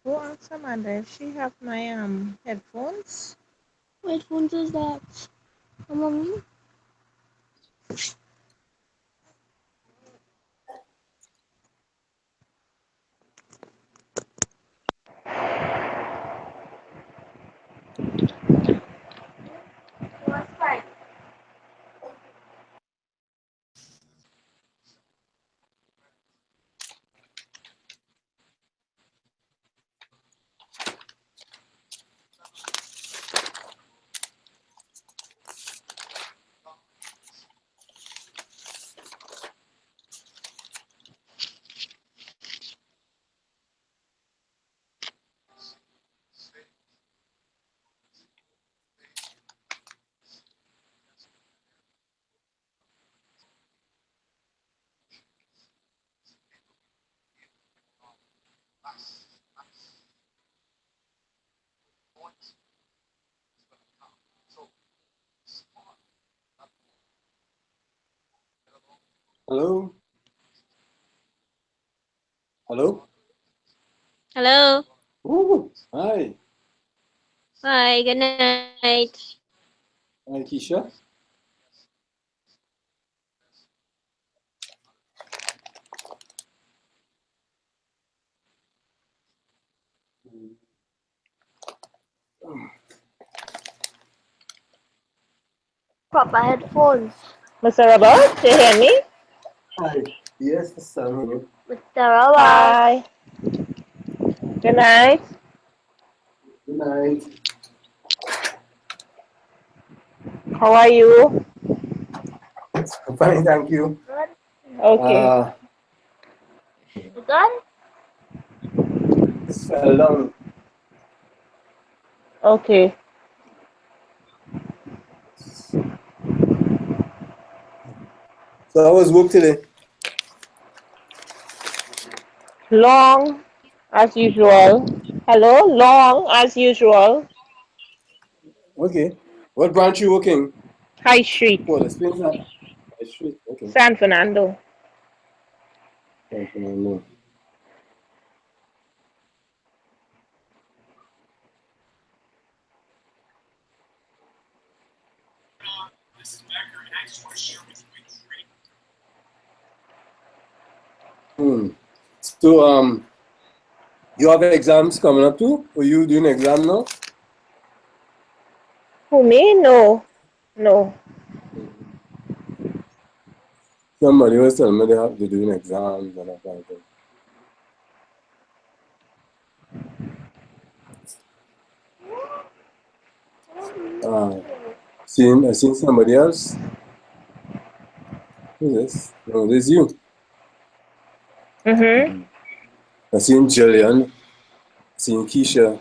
Go ask Amanda if she have my headphones. What headphones is that? Mommy? Hello? Hello? Hello. Ooh, hi. Hi, good night. Hi, Keisha. Proper headphones. Mr. Robert, do you hear me? Hi. Yes, I'm here. Mr. Robert. Hi. Good night. Good night. How are you? I'm fine, thank you. Good. Okay. You good? Just fell down. Okay. So how was work today? Long as usual. Hello? Long as usual. Okay. What branch you working? High Street, For the Spain side? Street. Okay. San Fernando. Thank you, no. So you have exams coming up too? Or you doing exam now? Who, me? No. No. Somebody was telling me they're doing exams and that kind of thing. I seen somebody else. Who's this? No, this is you. Mm-hmm. I seen Jillian. I seen Keisha.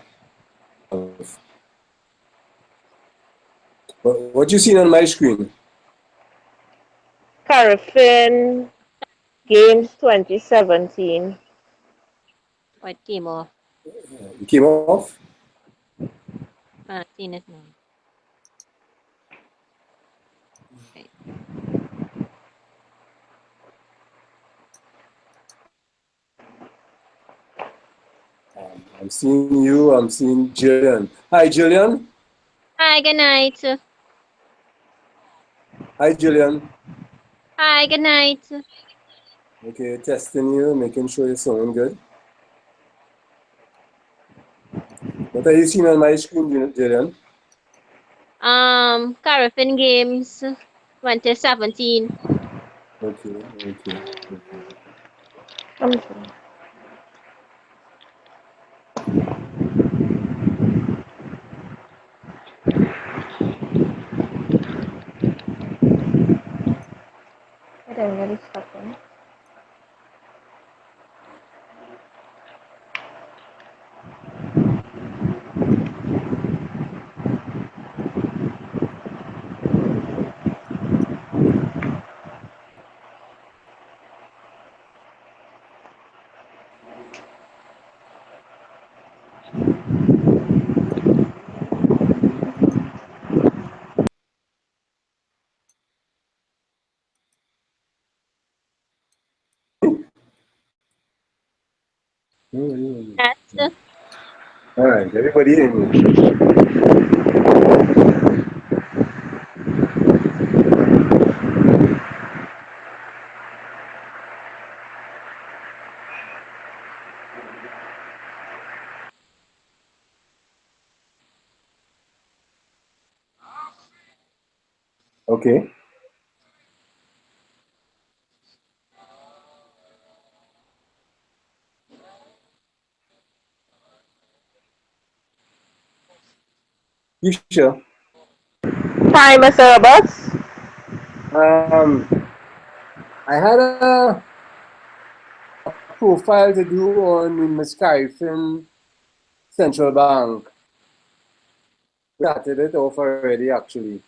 What you seen on my screen? CariFin Games 2017. What came off? You came off? Seen it now. Okay. I'm seeing you. I'm seeing Jillian. Hi, Jillian. Hi, good night. Hi, Jillian. Hi, good night. Okay, testing you, making sure you're sounding good. What are you seeing on my screen, Jillian? CariFin Games 2017. Okay. Let me see. I didn't get it stuck in. Yes. All right, everybody in. Okay. You sure? Hi, Mr. Roberts. Um, I had a profile to do on Miss CariFin Central Bank. We started it off already, actually.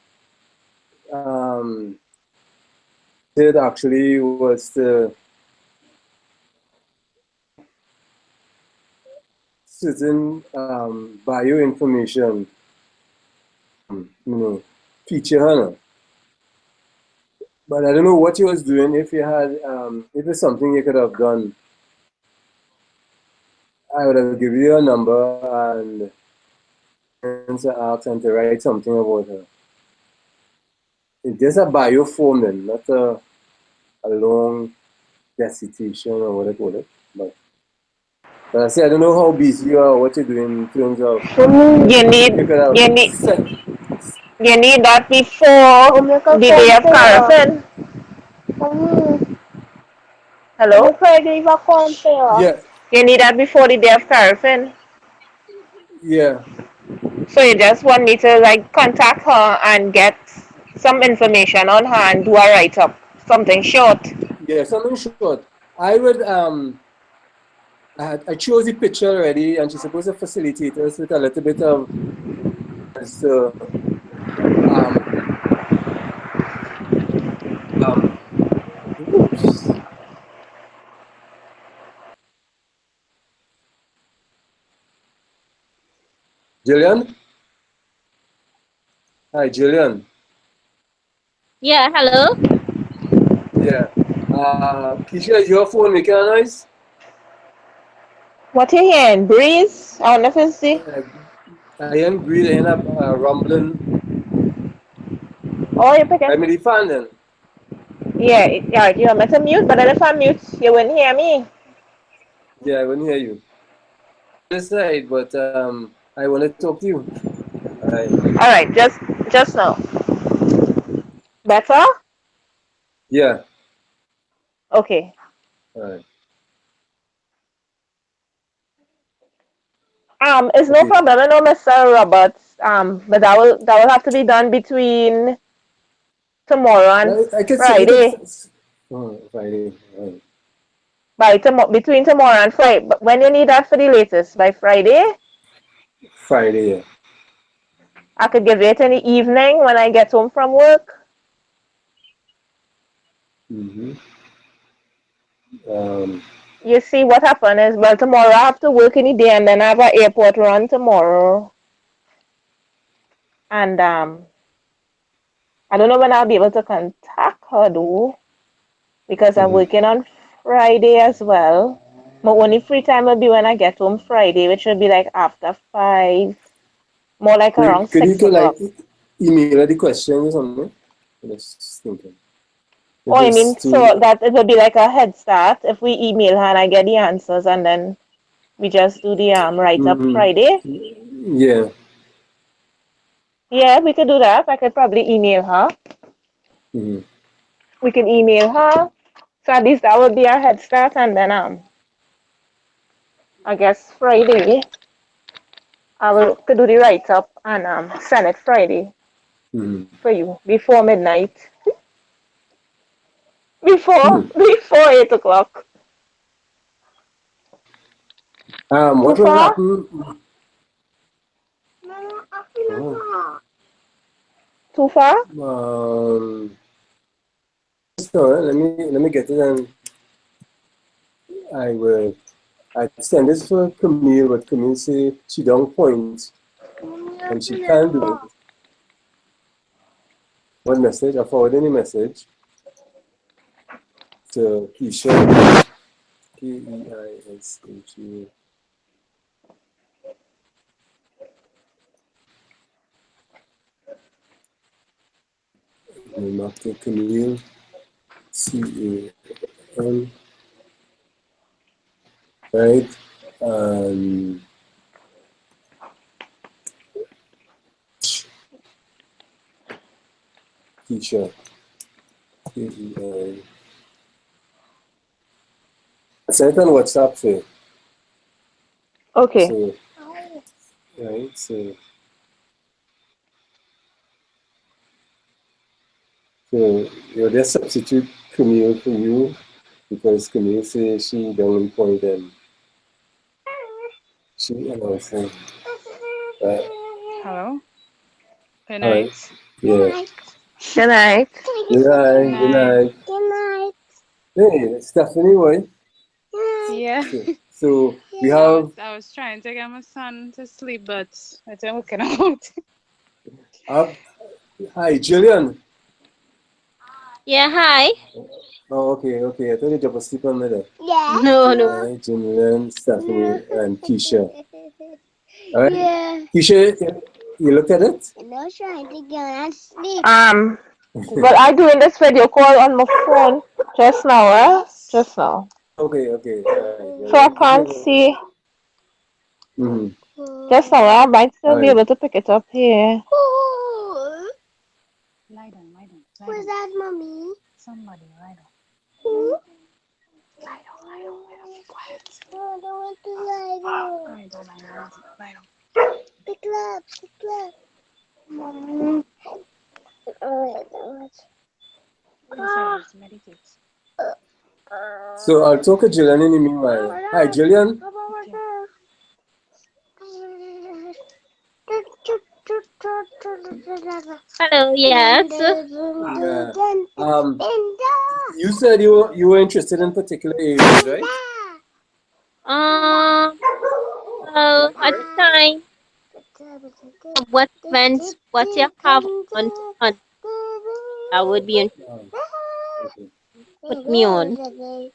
It actually was the certain bio information, feature, huh? But I don't know what you was doing. If you had, if it's something you could have done, I would have given you a number and to ask and to write something about her. It's just a bio form, then, not a long dissertation or what they call it. But I say I don't know how busy you are, what you're doing in terms of You if need you could have you need set. you need that before the day of CariFin. Hello? Yeah, You need that before the day of CariFin. yeah, So you just want me to like contact her and get some information on her and do a write up. Something short. yeah. Something short. I would I chose the picture already, and she's supposed to facilitate us with a little bit of so um um. Oops. Jillian? Hi, Jillian. Yeah, hello. Yeah. Keisha, is your phone making a noise? What you hearing? Breeze? I wonder if it's the Uh, I am breathing a rumbling. oh you picking? I mean, the fan then. Yeah, yeah, you're meant to mute, but if I mute, you wouldn't hear me. Yeah, I wouldn't hear you. This side, but I want to talk to you. I Alright, just now. Better? Yeah. Okay. All right. It's no Okay. problem, I know Mr. Roberts. But that will have to be done between tomorrow and I could say you could. Friday. Oh, Friday. All right. Between tomorrow and Friday. But when you need that for the latest? By Friday? Friday. Yeah. I could give it in the evening when I get home from work. Mm-hmm. Um. You see what happened is, well, tomorrow I have to work in the day and then I have an airport run tomorrow. And I don't know when I'll be able to contact her though, because I'm Mm-hmm. working on Friday as well. My only free time will be when I get home Friday, which will be like after 5, more like around Could you 6 like o'clock. email her the questions or something? I'm just thinking. If Oh, I it's mean, so too. that it will be like a head start if we email her and I get the answers and then we just do the write up Mm-hmm. Friday. Yeah. Yeah, we could do that. I could probably email her. Mm-hmm. We can email her. So at least that would be our head start and then I guess Friday I will could do the write up and send it Friday Mm-hmm. for you before midnight. Before Hmm. before 8 o'clock. Too What will far? happen? Oh, Too far? um, so let me get it and I will. I send this for Camille, but Camille say she don't point and she can't do it. One message, I forward any message to Keisha, Keisha. name after Camille, C-A-L, right? And Keisha, K-E-I. I sent it on WhatsApp, Okay. so, right, so you'll just substitute Camille for you because Camille says she don't point and she also, right? Hello. Good All right, night. yeah. Good night. Good Good night, good night. night. Hey, Stephanie, boy. Yeah. So we I have was I was trying to get my son to sleep, but it ain't working out. uh, hi, Jillian. Yeah, hi. Oh, okay. I thought you just asleep on me there. No, no. All right, Jillian, Stephanie, and Keisha. All right, Yeah. Keisha, you looked at it? And I was trying to get on sleep. Well, I doing this video call on my phone just now, Just now. Okay. All right. So I Well, keep can't it. see Mm-hmm. just now. I might still All be right. able to pick it up here. Lie down, lie down, lie Who's down. that, mommy? Somebody, lie down. Who? Lie down, lie down, lie down. Be quiet. I don't want to lie down. Lie down, lie down, lie down. Pick up. Alright. Yes, meditate. So I'll talk to Jillian in the meanwhile. Hi, Jillian. Okay. Hello, yes. Yeah. You said you were interested in particular areas, right? Um, well, at the time, what events, what you have on, I would be interested. Okay. Put me on. Okay.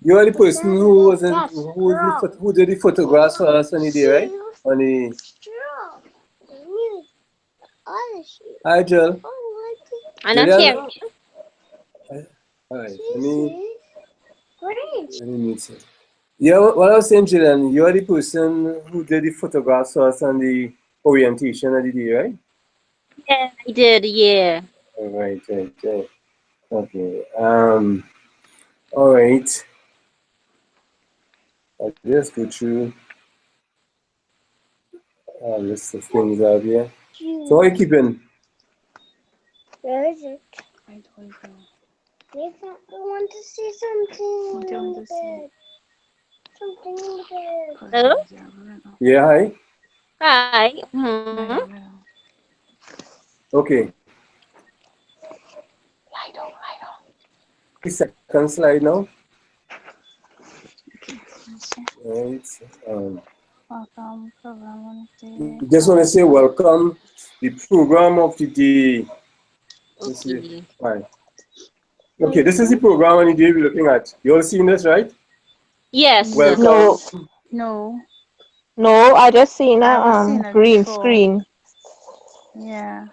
You are the person who was who did the photographs for us on the day, right? On the Hi, Jill. I'm not Jillian. hearing you. All right. Let me meet you. Yeah, what I was saying, Jillian, you are the person who did the photographs for us on the orientation of the day, right? Yeah, I did, yeah. All right. Okay. All right. I'll just go through a list of things out here. So how are you keeping? Where is it? I don't know. I want to see something. What do you want to say? Something in bed. Hello? Yeah, hi. Hi. Lie down, lie down. Okay. Lie down. The second slide now. Right. Welcome, program on the Just want to say welcome. The program of the day. Let's see. Okay. Right. Okay, this is the program on the day we're looking at. You all seen this, right? Yes. Welcome. No, No, I just seen a I was seeing it green before. screen. Yeah.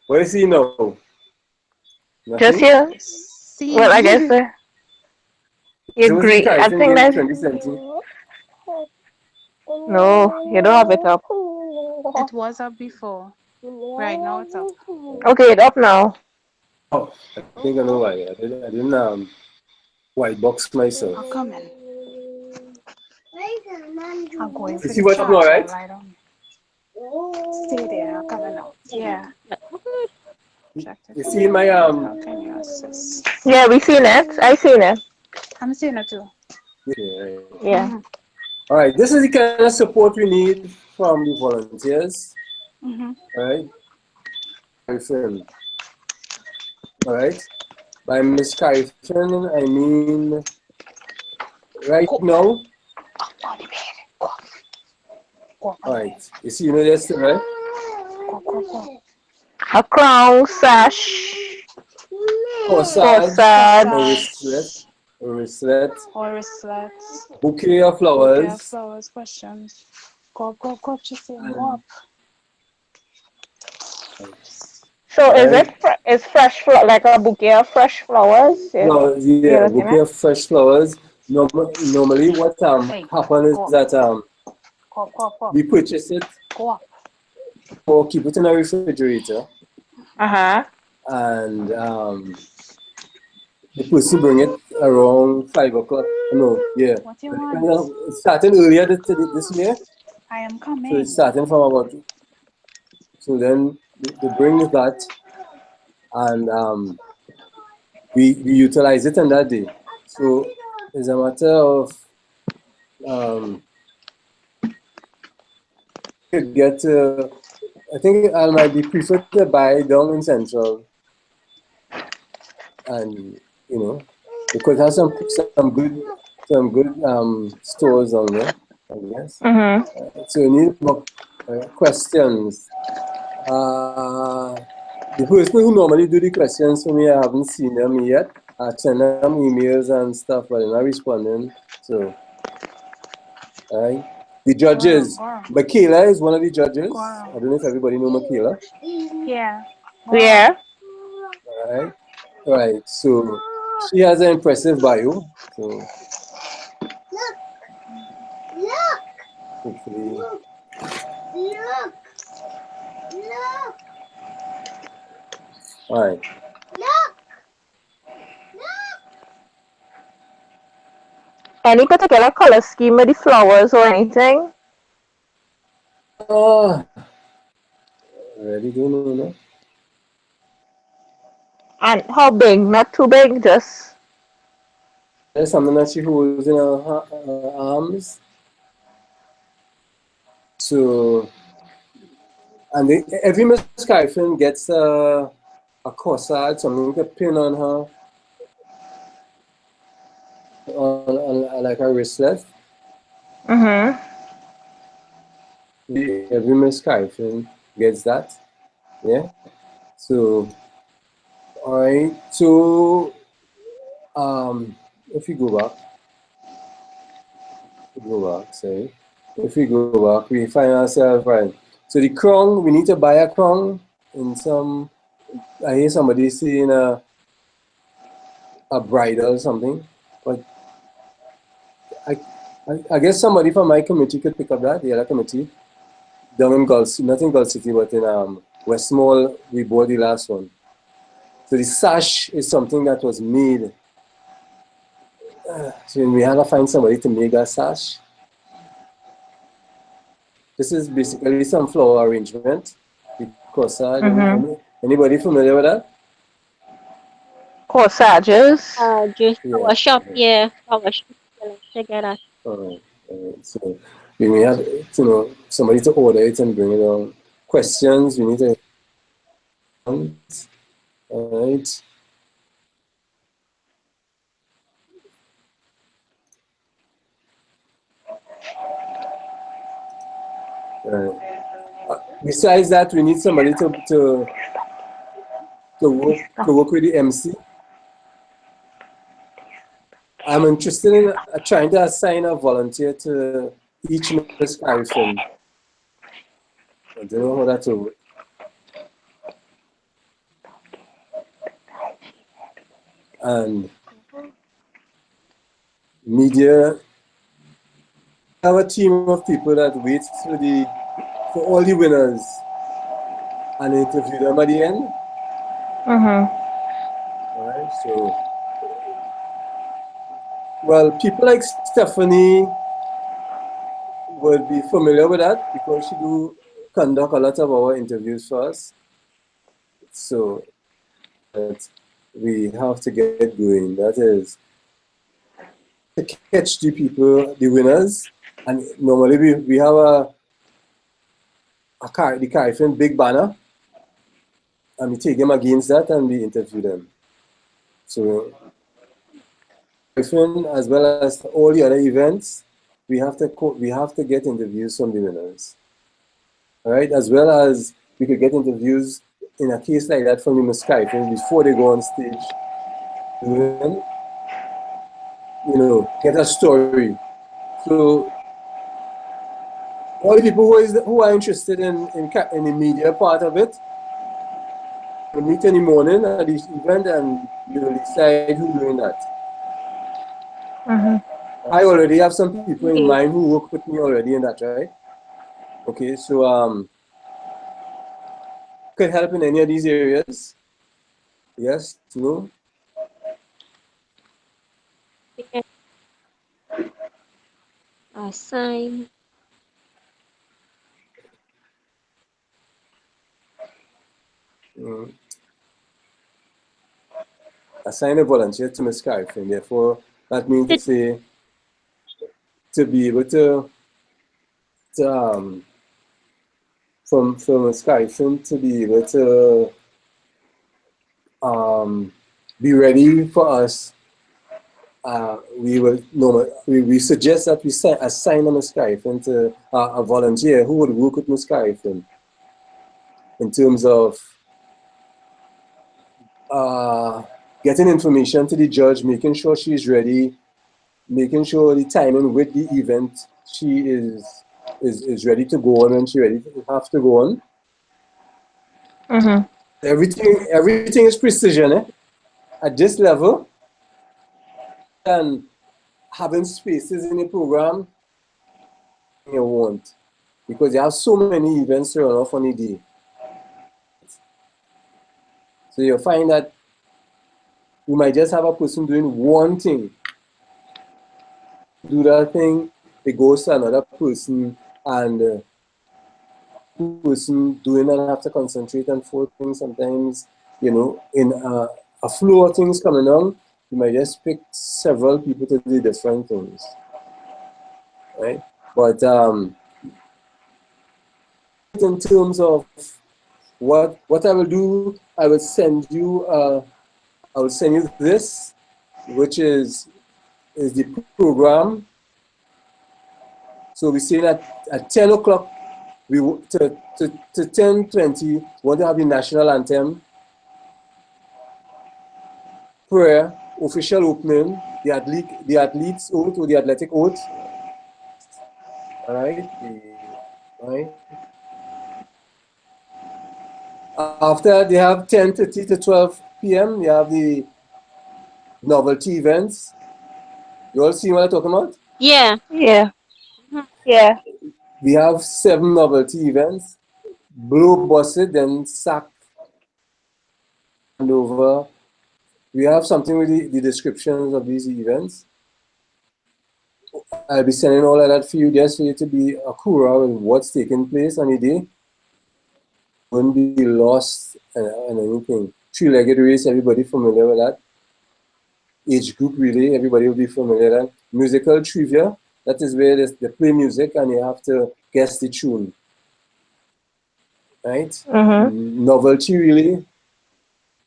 What do you see now? Just Nothing? here. Well, I guess See. you This was the green. I CariFin think Meeting that's 2017. no. You don't have it up. It was up before. Right now it's up. Okay, it's up now. Oh, I think I know why. I didn't white box myself. I'm coming. I'm going You for see the what's up now, charger. right? Lie down. Stay there. I'm coming out. Yeah. Check You this. see my How can you assist? Yeah, we seen it. I seen it. I'm seeing it too. Yeah. Yeah. All right. This is the kind of support we need from the volunteers. Mm-hmm. All right. CariFin. All right. By Miss CariFin, I mean right now. All right. You see, this, right? A crown, sash, Corsage, corsage. or wristlet, Or wristlet. bouquet of Bouquet of flowers, flowers. Questions. Go up. She's saying go and up. So is right? it is fresh like a bouquet of fresh flowers? Flowers, You're yeah, looking bouquet at? of fresh flowers. Normally, what Hey, happen is go up, that go up, we purchase it go up. or keep it in a refrigerator, Uh-huh. and the person bring it around 5 o'clock. No, yeah, What you want? it's starting earlier this year, I am so it's coming. starting from about. So then they bring that, and we utilize it on that day. So it's a matter of um, you get. I think I might be prefer to buy down in Central, and you know, because it has some good stores on there, I guess. Mm-hmm. So you need more questions. The person who normally do the questions for me, I haven't seen them yet. I send them emails and stuff, but they're not responding. So, right. The judges, Go. Michaela is one of the judges. Go. I don't know if everybody know Michaela. Yeah. Go. Yeah. Right. Right. So she has an impressive bio. So hopefully. All right. Any particular color scheme with the flowers or anything? Oh, already do know, no? And how big? Not too big, just There's something that she holds in her arms. So, and every Miss CariFin gets a corsage, something to pin on her, on like a wristlet. mm-hmm. Every Miss CariFin gets that. Yeah. So, all right. So, if you go back, sorry. If we go back, we find ourselves right. So the crown, we need to buy a crown in some. I hear somebody saying a bridal or something, but I, I guess somebody from my committee could pick up that, the other committee, down in Gulf, not in Gulf City, but in Westmall, we bought the last one. So the sash is something that was made. So we had to find somebody to make that sash. This is basically some flower arrangement. The corsage. Mm-hmm. Anybody familiar with that? Corsages. Just Yeah. our shop, yeah. Our shop, check it out. So we may have somebody to order it and bring it on. Questions we need to. All right. Besides that, we need somebody to work with the MC. I'm interested in trying to assign a volunteer to each Miss CariFin. I don't know how that will work. And media, have a team of people that waits for all the winners and interview them at the end. Mm-hmm. All right. So, well, people like Stephanie would be familiar with that because she do conduct a lot of our interviews for us. So that we have to get going. That is to catch the people, the winners, and normally we have the CariFin big banner, and we take them against that and we interview them. So CariFin as well as all the other events, we have to get interviews from the winners. All right, as well as we could get interviews in a case like that from the Miss CariFin before they go on stage. Then, get a story. So all the people who are interested in the media part of it, we'll meet in the morning at the event and you'll decide who's doing that. I already have some people in mind who work with me already in that, right? Okay, so could help in any of these areas. Yes, no. Yeah. Assign. Assign a volunteer to Ms. CariFin. Therefore, that means to say to be able to from Ms. CariFin to be able to be ready for us. We suggest that we assign a Ms. CariFin to a volunteer who would work with Ms. CariFin in terms of getting information to the judge, making sure she's ready, making sure the timing with the event she is ready to go on when she ready to have to go on. Everything is precision, eh? At this level, and having spaces in the program you want, because you have so many events to run off on a day. So you'll find that you might just have a person doing one thing. Do that thing, it goes to another person, and person doing and have to concentrate on 4 things sometimes, in a flow of things coming on, you might just pick several people to do different things, right? But in terms of what I will do, I will send you this, which is the program. So we say that at 10 o'clock, to 10:20, we want to have the national anthem, prayer, official opening, the athletes oath or the athletic oath. All right. After they have 10:30 to 12 p.m., you have the novelty events. You all see what I'm talking about? Yeah. Yeah. Yeah. We have 7 novelty events. Blow busted, then sack and over. We have something with the descriptions of these events. I'll be sending all of that for you just for you to be accurate with what's taking place on the day. Wouldn't be lost and anything. Three-legged race, everybody familiar with that. Age group relay, everybody will be familiar with that. Musical trivia, that is where they play music and you have to guess the tune. Right? Novelty relay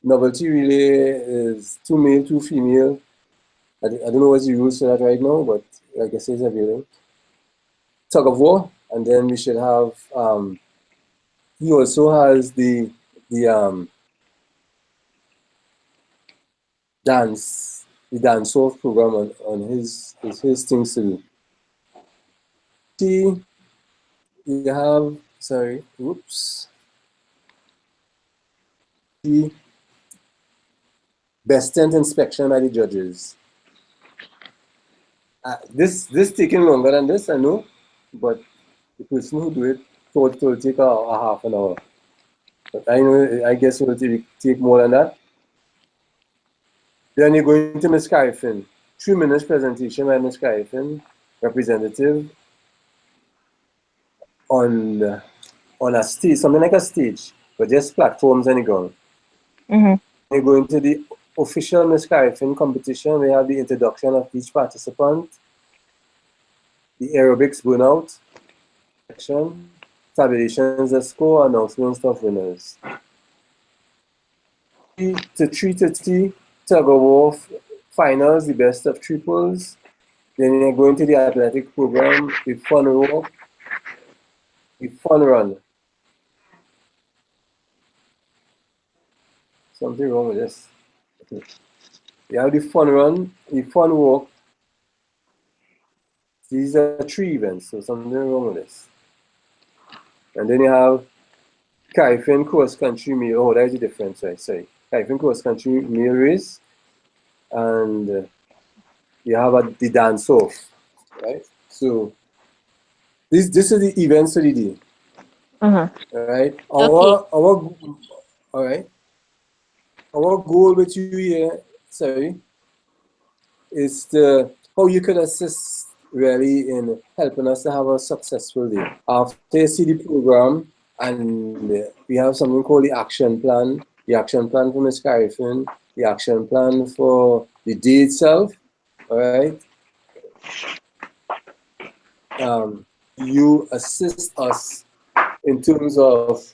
is 2 male, 2 female. I don't know what's the rules for that right now, but like I said, it's available. Tug of war, and then we should have he also has the dance off program on his things to do. See, you have the best tent inspection by the judges. This taking longer than this, I know, but the person who do it thought it will take a half an hour. But I guess it will take more than that. Then you're going to Ms. CariFin. 3 minutes presentation by Ms. CariFin, representative on a stage, something like a stage, but just platforms and the ground. You're going to the official Ms. CariFin competition. We have the introduction of each participant, the aerobics burnout section, tabulations of score, announcements of winners. To 3:30 tug of war finals, the best of triples. Then you're going to the athletic program, the fun walk, the fun run. Something wrong with this. Okay. You have the fun run, the fun walk. These are 3 events, so something wrong with this. And then you have CariFin cross country meal. Oh, that's the difference, right? Sorry. CariFin cross country meal race, and you have the dance off, right? So this is the events for the day. Right? Okay. All right. Our goal with you here, sorry, is to how you could assist really in helping us to have a successful day. After you see the program, and we have something called the action plan. The action plan for Ms. CariFin, the action plan for the day itself. All right. You assist us in terms of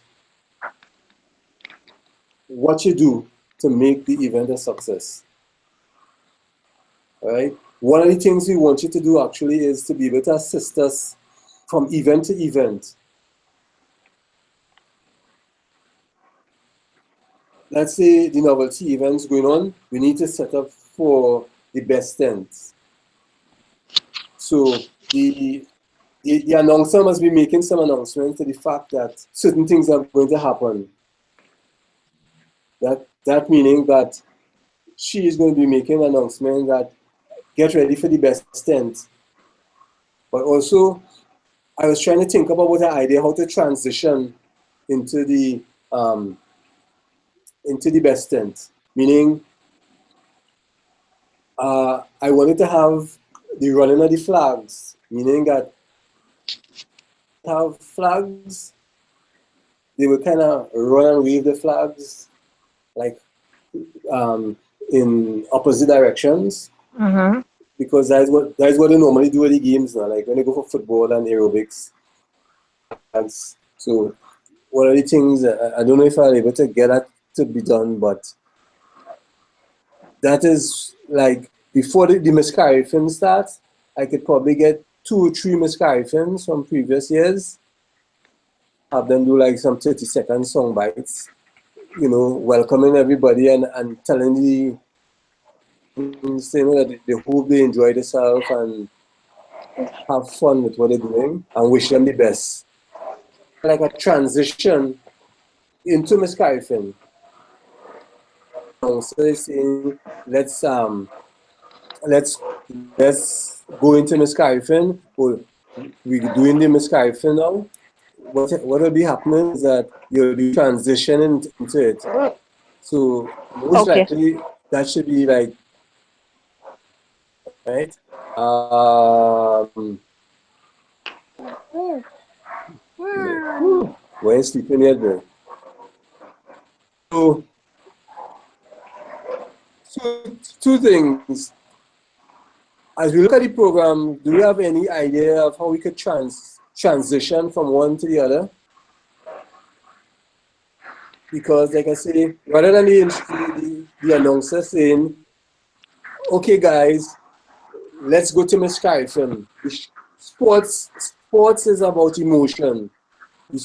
what you do to make the event a success. All right. One of the things we want you to do actually is to be able to assist us from event to event. Let's say the novelty events going on, we need to set up for the best tents. So the announcer must be making some announcements to the fact that certain things are going to happen. That meaning that she is going to be making an announcement that get ready for the best tent. But also, I was trying to think about an idea how to transition into the best tent. Meaning, I wanted to have the running of the flags. Meaning that have flags, they would kind of run and wave the flags like in opposite directions. Because that's what they normally do at the games now. Like when they go for football and aerobics. So one of the things, I don't know if I'll be able to get that to be done, but that is like before the Miss CariFin starts, I could probably get 2 or 3 Miss CariFins from previous years, have them do like some 30-second song bites, welcoming everybody and telling saying that they hope they enjoy themselves and have fun with what they're doing and wish them the best. Like a transition into Miss CariFin. So they're saying, let's go into Miss CariFin. We're doing the Miss CariFin now. What will be happening is that you'll be transitioning into it. So most likely that should be like, right? We're sleeping yet, bro. So two things. As we look at the program, do we have any idea of how we could transition from one to the other? Because, like I say, rather than the announcer saying, okay, guys, let's go to Miss CariFin. Sports is about emotion. You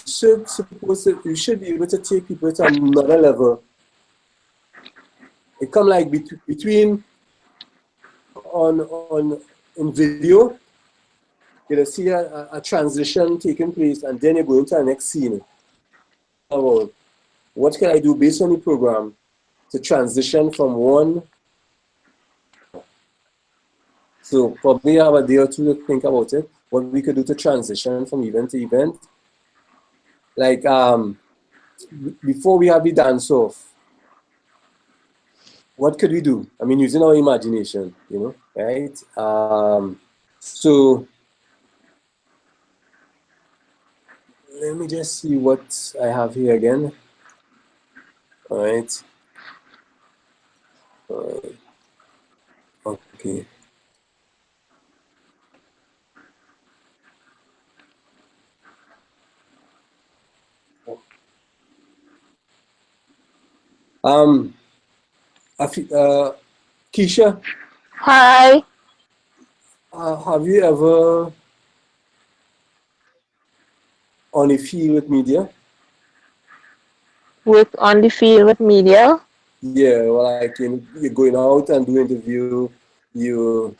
should be able to take people to another level. It come like between in video, you'll see a transition taking place, and then you go into the next scene. About what can I do based on the program to transition from one. So probably have a day or two to think about it. What we could do to transition from event to event. Like before we have the dance off, what could we do? I mean, using our imagination, right? So let me just see what I have here again. All right. Okay. Keisha. Hi. Have you ever on a field with media? On the field with media? Yeah, well, like you're going out and doing interview, you're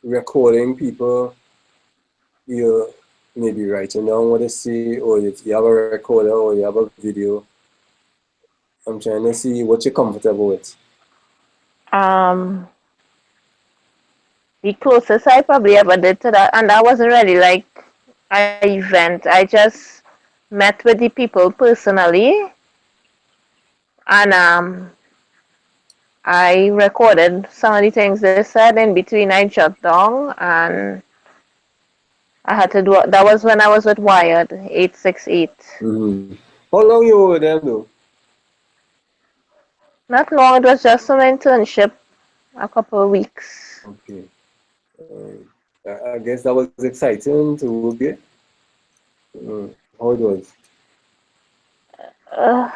recording people, you're maybe writing down what they see, or you have a recorder, or you have a video. I'm trying to see what you're comfortable with. Um, the closest I probably ever did to that, and that wasn't really like an event. I just met with the people personally, and I recorded some of the things they said. In between, I jot down, and I had to do. That was when I was with Wired 868. Mm-hmm. How long you were with them though? Not long. It was just an internship, a couple of weeks. Okay. I guess that was exciting to work there. How it was? Uh,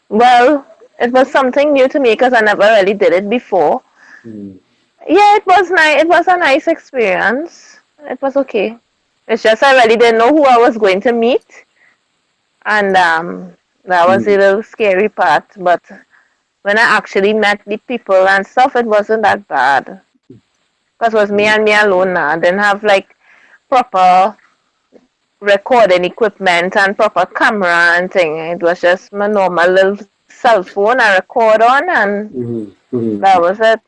well, it was something new to me because I never really did it before. Mm. Yeah, it was nice. It was a nice experience. It was okay. It's just I really didn't know who I was going to meet, and that was the Mm. little scary part. But when I actually met the people and stuff, it wasn't that bad. Because it was me Mm. and me alone now. I didn't have like proper recording equipment and proper camera and thing. It was just my normal little cell phone I record on, and Mm-hmm. that Mm-hmm. was it.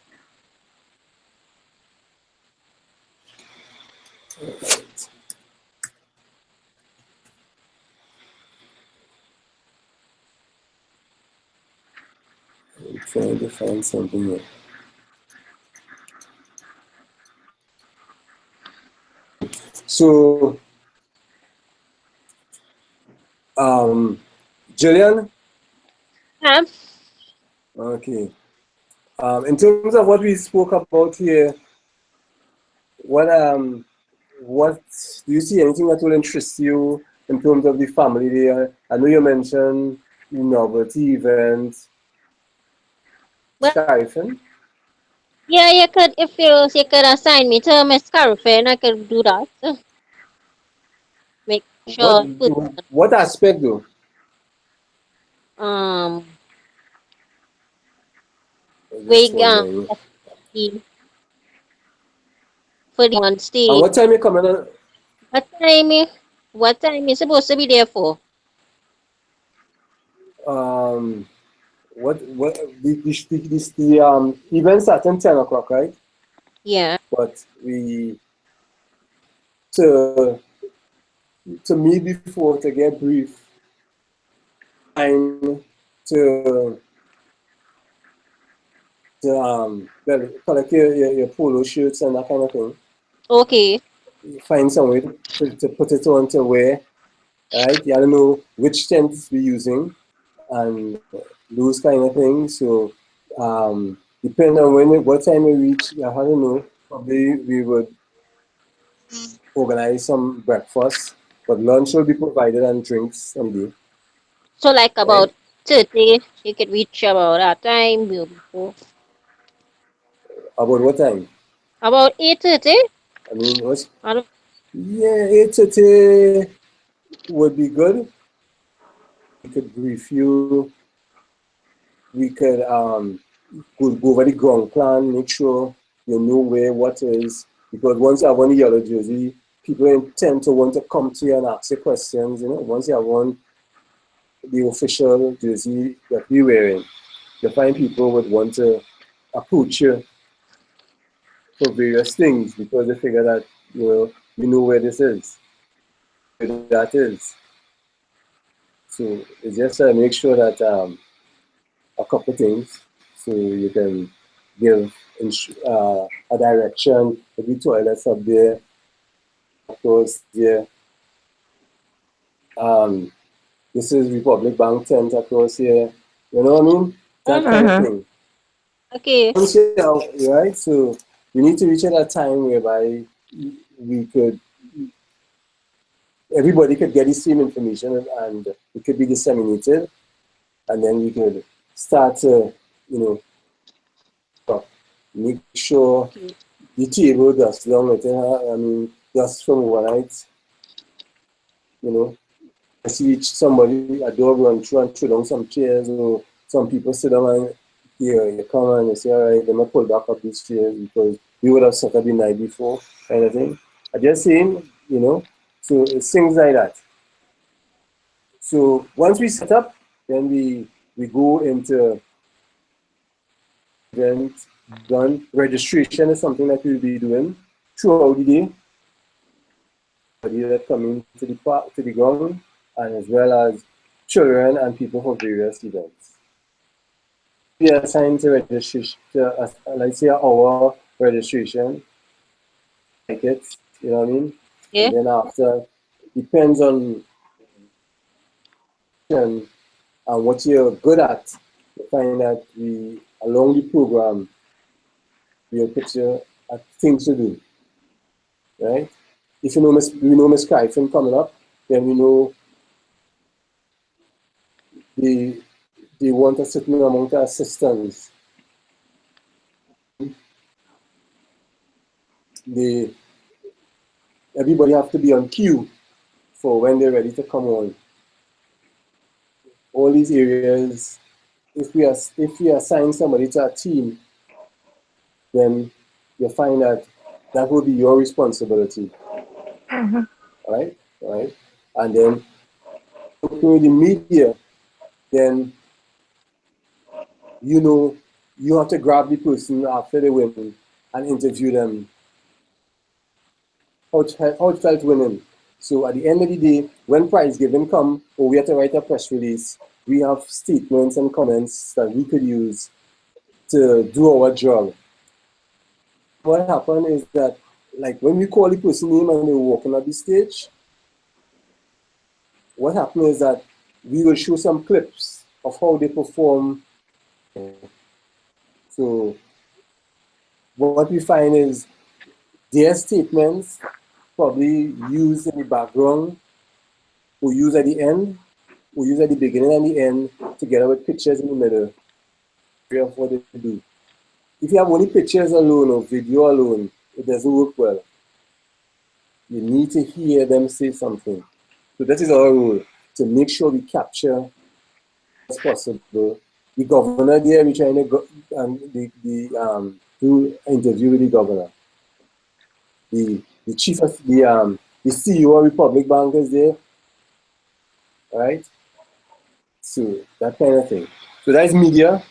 I'm trying to find something here. So, um, Jillian, Um, okay. In terms of what we spoke about here, what what do you see anything that will interest you in terms of the family there? I know you mentioned novelty events, well, CariFin. yeah, you could, if you could assign me to Miss CariFin, I could do that. Make What sure, put, what aspect though? um, I'm just we, wondering. the- for the on And stage. what time you coming on? What time, what time you supposed to be there for? Um, what the event starts at 10 o'clock, right? Yeah. But we to to meet before to get brief time to well, collect your polo shirts and that kind of thing. Okay. Find some way to put it on to wear, right? You gotta know which tents we're using and those kind of things. So depending on what time we reach, I don't know. Probably we would organize some breakfast, but lunch will be provided and drinks on the day, So like about right? 30, you could reach about that time. We'll before. About what time? About 8:30. I mean, what's I don't. yeah, 8:30 would be good. We could brief you. We could go over the ground plan, make sure you know where what is. Because once you have on the yellow jersey, people tend to want to come to you and ask you questions. You know, once you have on the official jersey that we're wearing, you find people would want to approach you for various things because they figure that you know where this is, where that is. So it's just to make sure that a couple of things so you can give a direction. Maybe toilets up there, close there. Um, this is Republic Bank tent across here. You know what I mean? That kind of Mm-hmm. thing. Okay. Right? So we need to reach at a time whereby we could everybody could get the same information and it could be disseminated and then we could start to, you make sure Okay. the table just long with I mean, just from overnight, you know, I see somebody, a dog run through and throw down some chairs or some people sit down and you come and you say, all right, let me pull back up these chairs because we would have set up the night before kind of thing. I just saying, So it's things like that. So once we set up, then we go into event done. Registration is something that we'll be doing throughout the day. That come into the park, to the ground, and as well as children and people for various events. We are assigned to registration, let's say our registration, tickets, you know what I mean? Okay. And then after, depends on and what you're good at. You find that we, along the program, we'll put you at things to do, right? If you know we know Miss CariFin coming up, then we know they, they want a certain amount of assistance. They, everybody have to be on cue for when they're ready to come on. All these areas, if we assign somebody to a team, then you find that that will be your responsibility. Mhm. All right, and then working with the media, then you know you have to grab the person after they win and interview them. How it felt winning. So at the end of the day, when prize giving come, or we have to write a press release, we have statements and comments that we could use to do our job. What happened is that, like when we call the person name and they're walking on the stage, what happened is that we will show some clips of how they perform. So what we find is their statements probably used in the background, or used at the end, or used at the beginning and the end, together with pictures in the middle of what they do. If you have only pictures alone or video alone, it doesn't work well. You need to hear them say something. So that is our role, to make sure we capture as possible. The governor there, we're trying to do an interview with the governor. The chief of the CEO of Republic Bank is there, right? So that kind of thing. So that's media.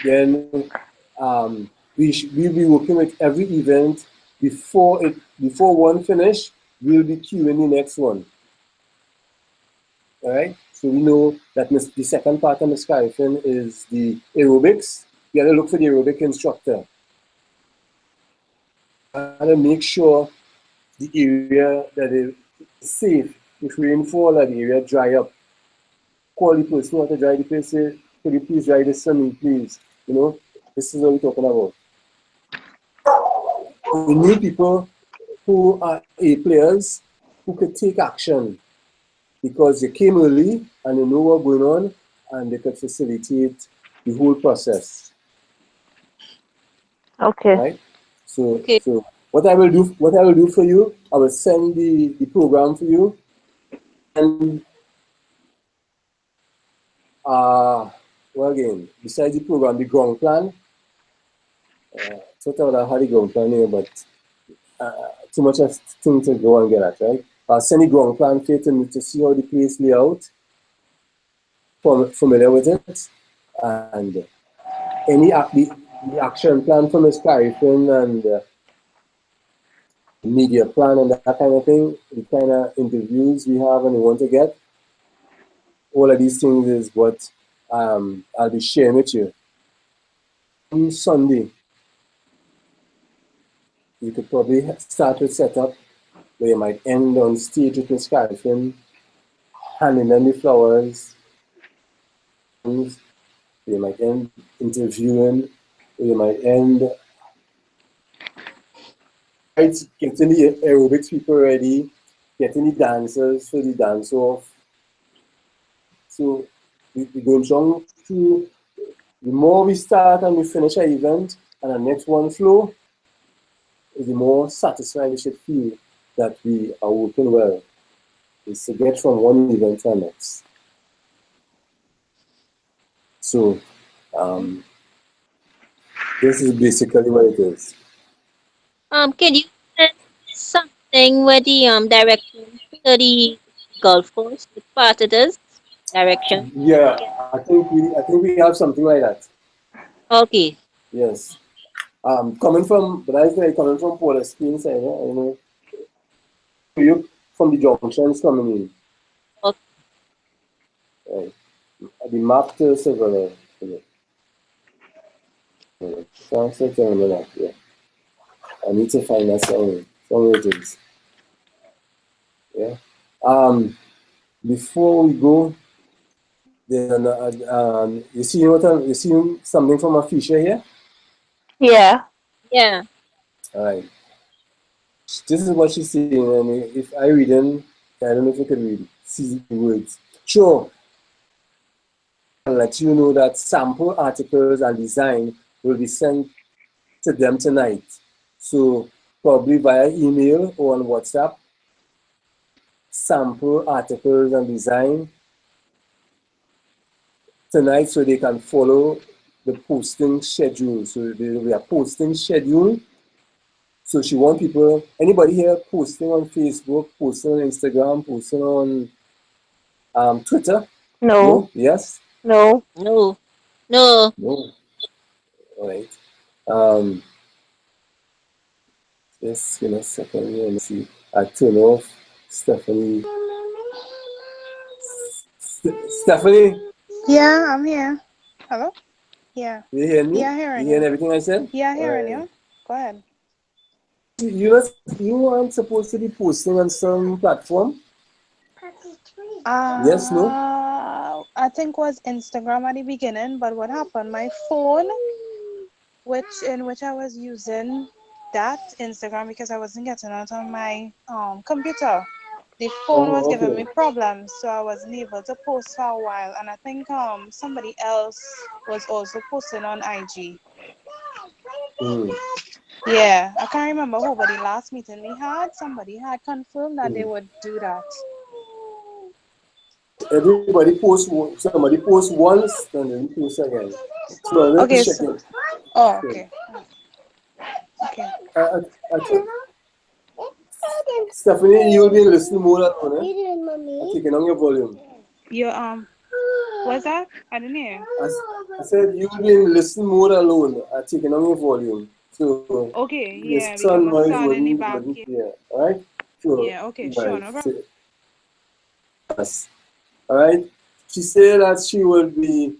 Then we'll be working with every event before one finish. We'll be queuing the next one. All right. So we know that the second part of Miss CariFin is the aerobics. We got to look for the aerobic instructor. Got to make sure the area that is safe. If rainfall and the area dry up, call the person who to dry the place. Say, could you please dry this for me, please? You know, this is what we're talking about. We need people who are A players who could take action because they came early and they know what's going on and they could facilitate the whole process. Okay. Right? So Okay. so what I will do for you, I will send the program for you. And well again, besides the program, the ground plan. Sort of I had the ground plan here, but too much of thing to go and get at, right? I'll send the ground plan for you to see how the place layout, familiar with it, and the action plan for Ms. CariFin and media plan and that kind of thing, the kind of interviews we have and we want to get. All of these things is what I'll be sharing with you. On Sunday, you could probably start with setup where you might end on stage with Ms. CariFin, handing them the flowers. You might end interviewing, or you might end getting the aerobics people ready, getting the dancers for the dance off. So we're going strong through. The more we start and we finish our event and our next one flow, the more satisfied we should feel that we are working well. It's to get from one event to the next. So this is basically what it is. Can you send some thing with the direction to the golf course? What part it is? Direction. Yeah, I think we have something like that. Okay. Yes. Coming from, but I think coming from Port Spain side, you from the junctions coming in, Okay. right? The map to several, France, that, yeah. I need to find that somewhere it is. Yeah. Um, Before we go, then you see something from a feature here. Yeah. Yeah. All right. This is what she's saying, and if I read them, I don't know if you can read, see the words. Sure, I'll let you know that sample articles and design will be sent to them tonight. So probably via email or on WhatsApp, sample articles and design tonight so they can follow the posting schedule. So there will be a posting schedule. So she want people, anybody here posting on Facebook, posting on Instagram, posting on Twitter? No. No? Yes? No. No. No. No. All right. Um, just give me a second here. Let me see. I turn off Stephanie. Stephanie, Yeah, I'm here. Hello? Yeah. you hear me? Yeah, You hearing hearing you. everything I said? Yeah, All hearing right. you. Go ahead. You aren't supposed to be posting on some platform? Yes, no? I think was Instagram at the beginning, but what happened? My phone, which I was using that Instagram because I wasn't getting it on my computer. The phone was Oh, giving me okay. problems, so I wasn't able to post for a while. And I think somebody else was also posting on IG. Mm, Yeah, I can't remember who, but the last meeting we had, somebody had confirmed that they mm. would do that. Everybody posts, somebody posts once, and then post again. So I'm Okay, just so checking. oh, Okay. okay, okay. I, Stephanie, you'll be listening more alone, eh? I'm taking on your volume. Your what's that? I didn't hear. I said you've been listening more alone. I taking on your volume, so Okay, your yeah, son because my noise son in the wouldn't back. wouldn't yeah. All right. So Yeah, okay, sure, right. no So, problem. yes. All right. She said that she will be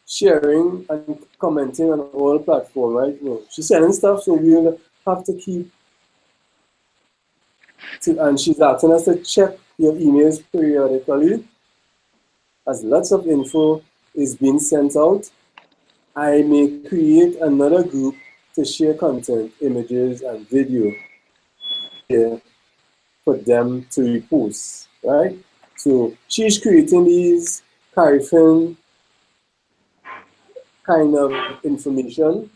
sharing and commenting on all platforms. Right. No, she's sending stuff, so we'll have to keep. And she's asking us to check your emails periodically, as lots of info is being sent out. I may create another group to share content, images, and video here for them to repost, right? So she's creating these CariFin kind of information,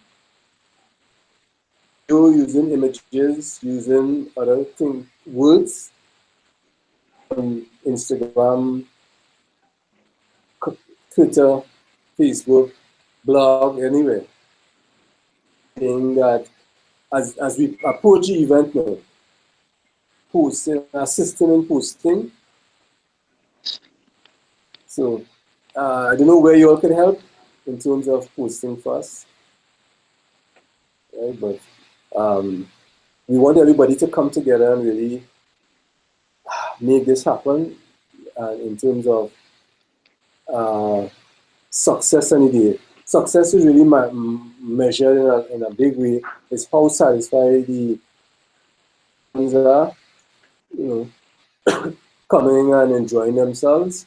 using images, using other things, words on Instagram, Twitter, Facebook, blog, anywhere. Saying that as we approach the event now, posting, assisting in posting. So I don't know where you all can help in terms of posting for us, right? But we want everybody to come together and really make this happen in terms of uh, success any day. Success is really measured in a big way. It's how satisfied the ones are, you coming and enjoying themselves,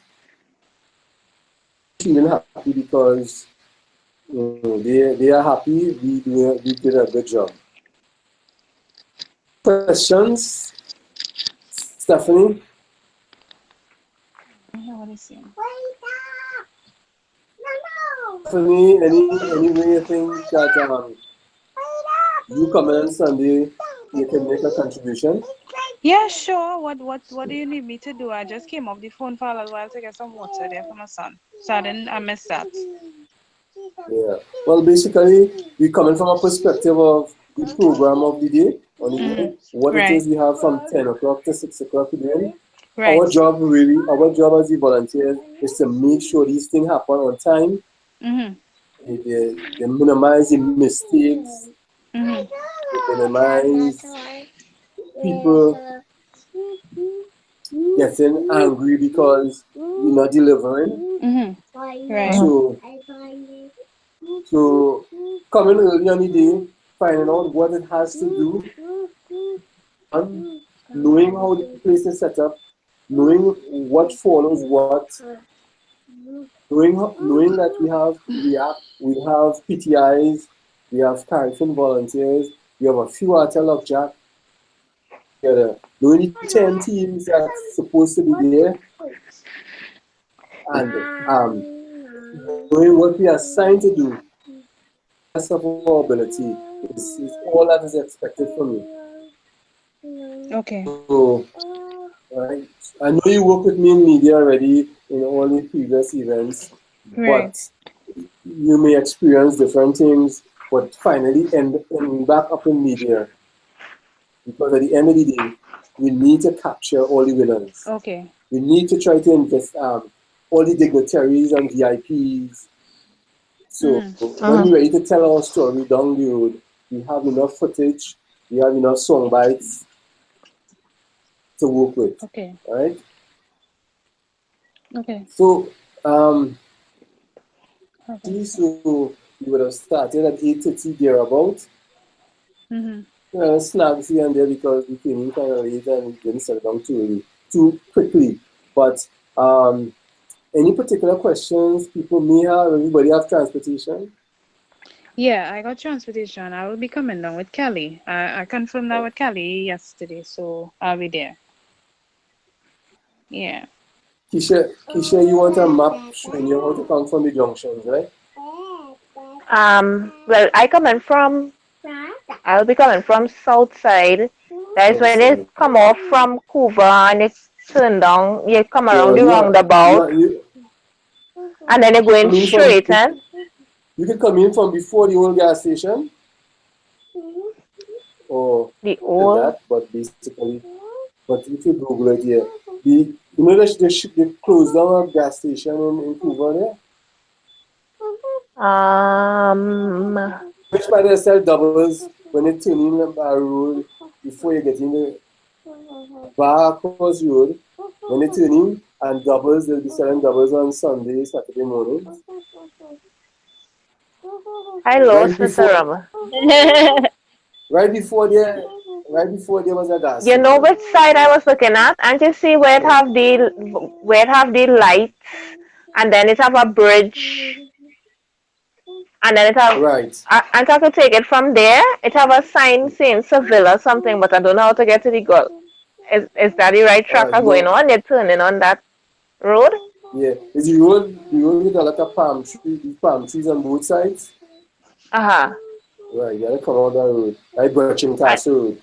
feeling happy because they are happy. We did a good job. Questions, Stephanie? What is it? Stephanie, any way you think that you come in on Sunday, you can make a contribution? Yeah, sure. What do you need me to do? I just came off the phone for a little while to get some water there for my son. So I missed that. Yeah. Well, basically, we coming from a perspective of the program of the day. on the day. What it Right. is we have from 10 o'clock to 6 o'clock today. Right. Our job as the volunteers is to make sure these things happen on time. Mm-hmm. They minimize the mistakes, Mm-hmm. they minimize people getting angry because we're not delivering. Mm-hmm. Right. So, so coming early on the day, finding out what it has to do, and knowing how the place is set up, knowing what follows what, knowing that we have PTIs, we have CariFin volunteers, we have a few Ata Jack together. Knowing the 10 teams that's supposed to be there, and knowing what we are assigned to do to the best of our ability is all that is expected from me. Okay. So, right, I know you work with me in media already in all the previous events, Right. but you may experience different things, but finally end back up in media because at the end of the day, we need to capture all the winners. Okay. We need to try to invest all the dignitaries and VIPs. So when we're ready to tell our story down the road, we have enough footage, we have enough song bites to work with. Okay. All right. Okay. So Okay. so we would have started at 8:30 thereabout. Mm-hmm. Snags here and there because we came in kind of late and we didn't settle down too quickly. But any particular questions people may have? Everybody have transportation? Yeah, I got transportation. I will be coming down with Kelly. I confirmed that Right. with Kelly yesterday, so I'll be there. Yeah. Kisha, you want a map showing you how to come from the junctions, right? Well, I'll be coming from south side. That is when you Outside. come off from Cuba and you turn down, you come So around the roundabout, and then you're you going come in from straight, and you can come in from before the old gas station or the did old, that, but basically, but if you Google it, yeah, the you know they closed down a gas station in Cuba there. um, Which by they sell doubles when you turn in a road before you get in the bar across road. When they turn in and doubles, they'll be selling doubles on Sunday, Saturday mornings. I Right lost Mr. before, Rubber. right before there, right before there was a gas You know station. which side I was looking at, and you see where it have the lights, and then it have a bridge, and then it have. Right. And I could take it from there. It have a sign saying Seville or something, but I don't know how to get to the goal. Is that the right track are going You on? They're turning on that road? yeah. Is the road with a lot of palm trees on both sides? Uh-huh. Right. You gotta come on that road. Like Birchin I, Castle Road.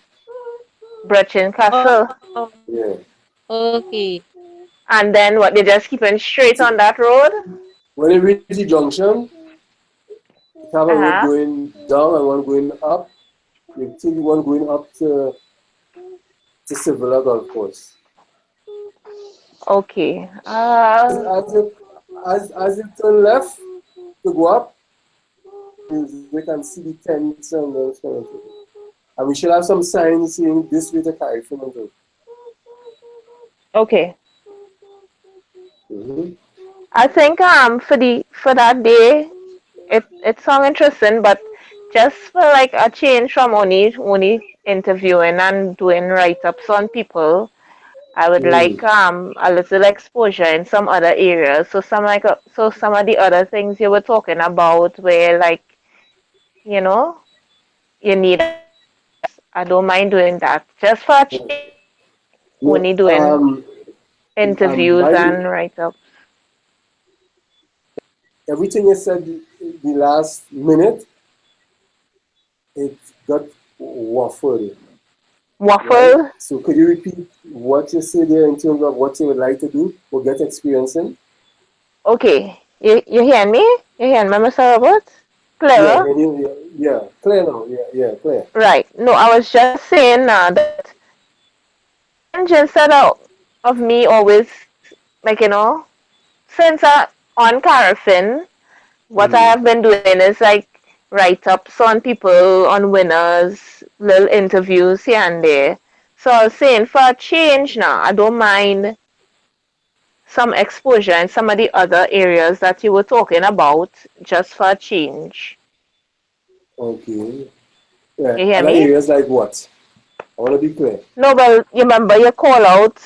Brechin Oh, Castle. Yeah. okay. And then what, they're just keeping straight on that road? When you reach the junction, you have a road Uh-huh. going down and one going up. You take the one going up to Sevilla Golf Course. Okay. As you turn left to go up, they can see the tents and those kind of things. And we should have some signs saying this way to CariFin. Okay. Mm-hmm. I think for that day it sounds interesting, but just for like a change from only interviewing and doing write ups on people, I would like Mm. a little exposure in some other areas. So some of the other things you were talking about where like, you know, you need a witness. I don't mind doing that. Just for a change, No, only doing interviews by the and write ups. everything you said the last minute, it got waffled, right? Waffle. So could you repeat what you said there in terms of what you would like to do or get experience in? Okay. You hear me? You hear me, Mr. Robert? Yeah, Clearer? can you, yeah, clear now. Yeah, yeah, clear. Right. No, I was just saying that change instead of me always, like, since on CariFin, what I Mm-hmm. have been doing is like write ups on people, on winners, little interviews here and there. So I was saying for a change now, I don't mind some exposure in some of the other areas that you were talking about just for a change. Okay. Yeah, You hear other me? areas like what? I want to be clear. No, but you remember you call out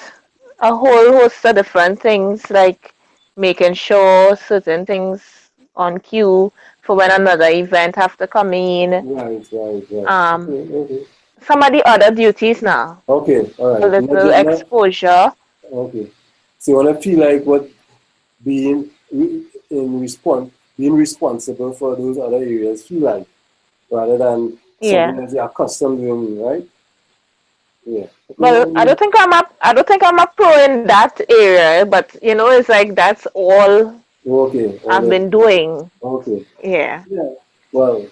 a whole host of different things like making sure certain things on queue for when another event have to come in. Right, right, right. Um, Okay, okay. some of the other duties now, Okay, all a right. little exposure. Okay. So you want to feel like what being in response, being responsible for those other areas feel like, rather than something Yeah. that you're accustomed doing, right? Yeah. Okay, Well, I mean, I don't think I'm a pro in that area, but it's like that's all okay, all I've right. been doing. Okay. Yeah. Yeah. Well,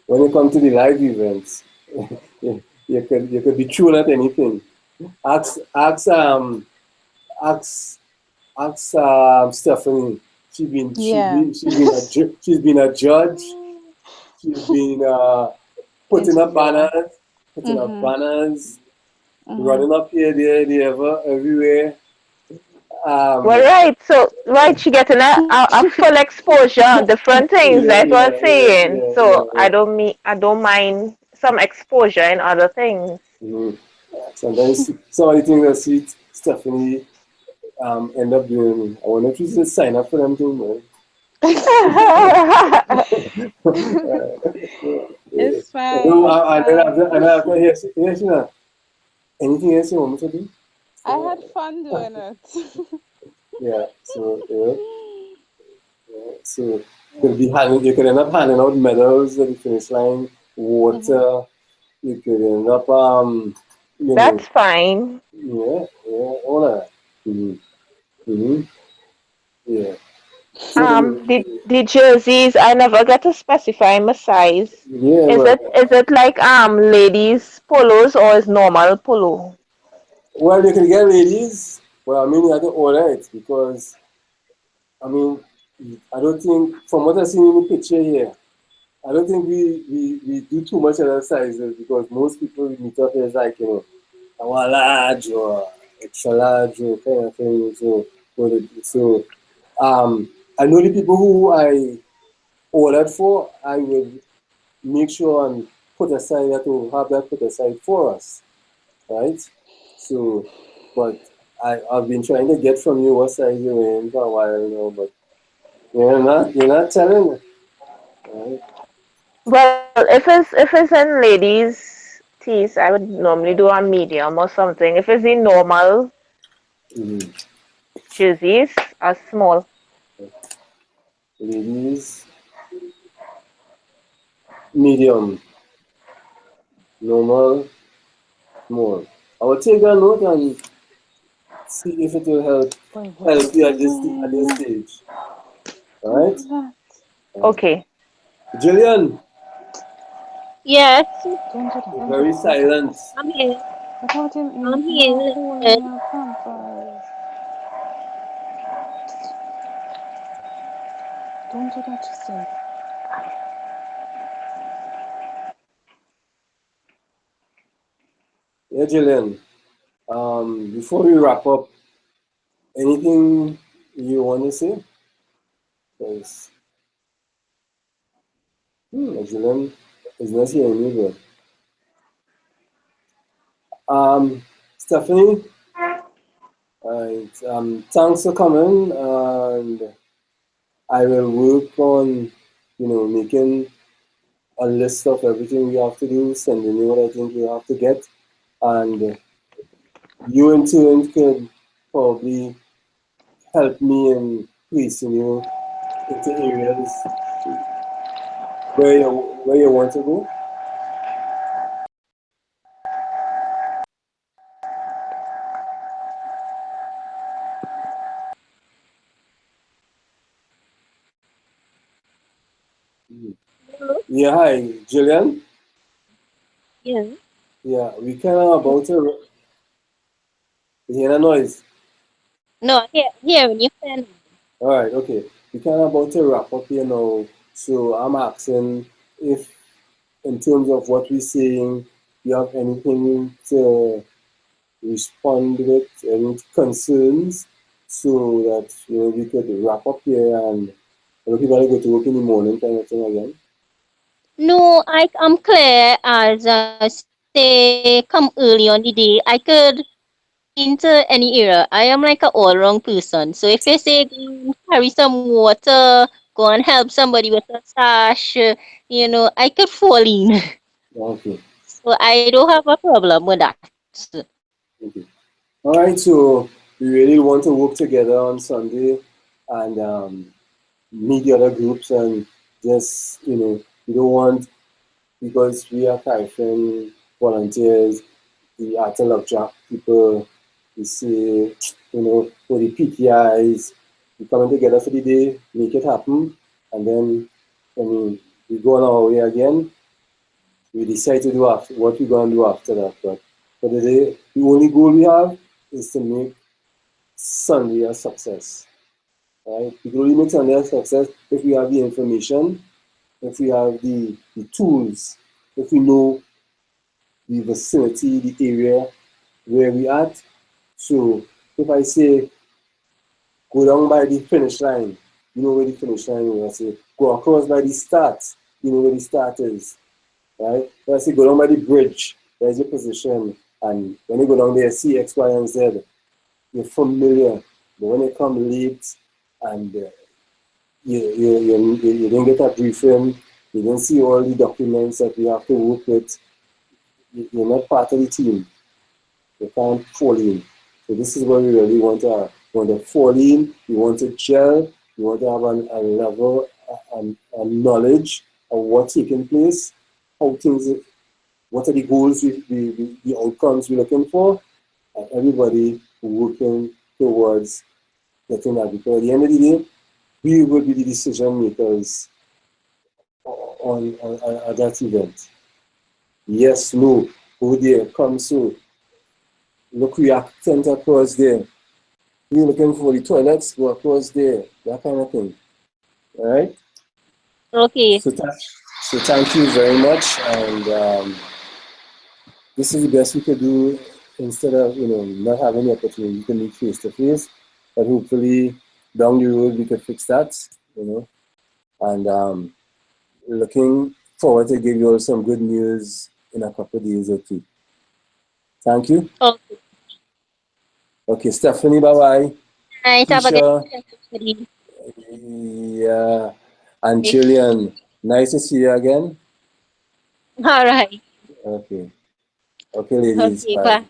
when you come to the live events, you could be thrown at anything. Ask ask ask ask Stephanie. She been she Yeah. been she's been a she's been a judge. She's been putting up Interviewer. banners, putting up Mhm. banners, Mhm. running up here, there, everywhere. Well, Um, right. So, right, she getting a full exposure on different things. yeah, That's what I'm yeah, yeah, saying. yeah, yeah, So, yeah. I don't mind some exposure in other things. Mhm. Sometimes some of the things I see Stephanie end up doing, I wonder if she's just sign up for them too, man. It's No, fine. It's fine. and then after here, she not. Anything else you want me to do? I had fun doing it. Yeah, so yeah, so you could end up handing out medals at the finish line, Mhm. water. You could end up you know, That's fine. yeah, yeah, all that. Mm-hmm. Mm-hmm. Yeah. So The jerseys, I never get to specify my size. yeah, Is well, it like ladies polos or is normal polo? well, you can get ladies. Well, I mean, you have to order it because I mean, I don't think from what I see in the picture here, I don't think we do too much other sizes because most people we meet up here is like, I want large or extra large or kind of thing. So I know the people who I ordered for, I would make sure and put aside that to have that put aside for us, right? So, but I've been trying to get from you what size you're in for a while now, but you're not telling me, right? Well, if it's in ladies tees, I would normally do a medium or something. If it's in normal Mm-hmm. jerseys, a small. Ladies, medium, normal, small. I will take a note and see if it will Boy, what help is you he at this doing? stage. All Don't right? do that. All right. Okay. Jillian, Yes, Don't do that. you're Don't do very that. Don't do that. silent. I'm here. Look how you're I'm making a here. hole in Listen. your pampers. Don't do that, Justin. Yeah, Jillian. Before we wrap up, anything you want to say? Because Jillian is not hearing me good. Stephanie, thanks for coming, and I will work on, making a list of everything we have to do, sending you what I think you have to get, and you in turn could probably help me in placing you into areas where you want to go. Yeah, hi, Julian. Yeah. Yeah, we kind of about to hear a noise. No, here when you can. All right, okay. We kind of about to wrap up here now. So I'm asking if, in terms of what we're saying, you have anything to respond with, any concerns, so that we could wrap up here and people go to work in the morning kind of thing again. No, I'm clear as say come early on the day. I could go into any area. I am like an all round person. So if you say go and carry some water, go and help somebody with a sash, I could fall in. Okay, So I don't have a problem with that. okay. All right, so we really want to work together on Sunday and meet the other groups and just, we don't want, because we are CariFin volunteers, the Art of Jack people, we say, for the PTIs, we coming together for the day, make it happen, and then, we go on our way again, we decide to do after, what we're going to do after that. But for the day, the only goal we have is to make Sunday a success. Right? We can only make Sunday a success if we have the information, if we have the tools, if we know the vicinity, the area where we at. So if I say go down by the finish line, you know where the finish line is. I say go across by the start, you know where the start is. Right? If I say go down by the bridge, there's your position. And when you go down there, see X, Y, and Z, you're familiar. But when you come late and you didn't get a briefing, you didn't see all the documents that we have to work with, you're not part of the team. You can't fall in. So this is what we really want to fall in, we want to gel, we want to have a level and knowledge of what's taking place, how things, what are the goals, the outcomes we're looking for, and everybody working towards getting that. Because at the end of the day, we will be the decision makers at that event. Yes, no, go there, come so, look, we are sent across there. You're looking for the toilets, go across there, that kind of thing. All right? Okay. So, so thank you very much. And this is the best we could do instead of, not having the opportunity to meet face to face. But hopefully, down the road, we could fix that, And looking forward to give you all some good news in a couple of days or two. Thank you. Okay. Okay, Stephanie, bye bye. Nice. Have a good Keisha, day. yeah, and Jillian, nice to see you again. All right. Okay, okay, ladies, Okay. bye. Bye.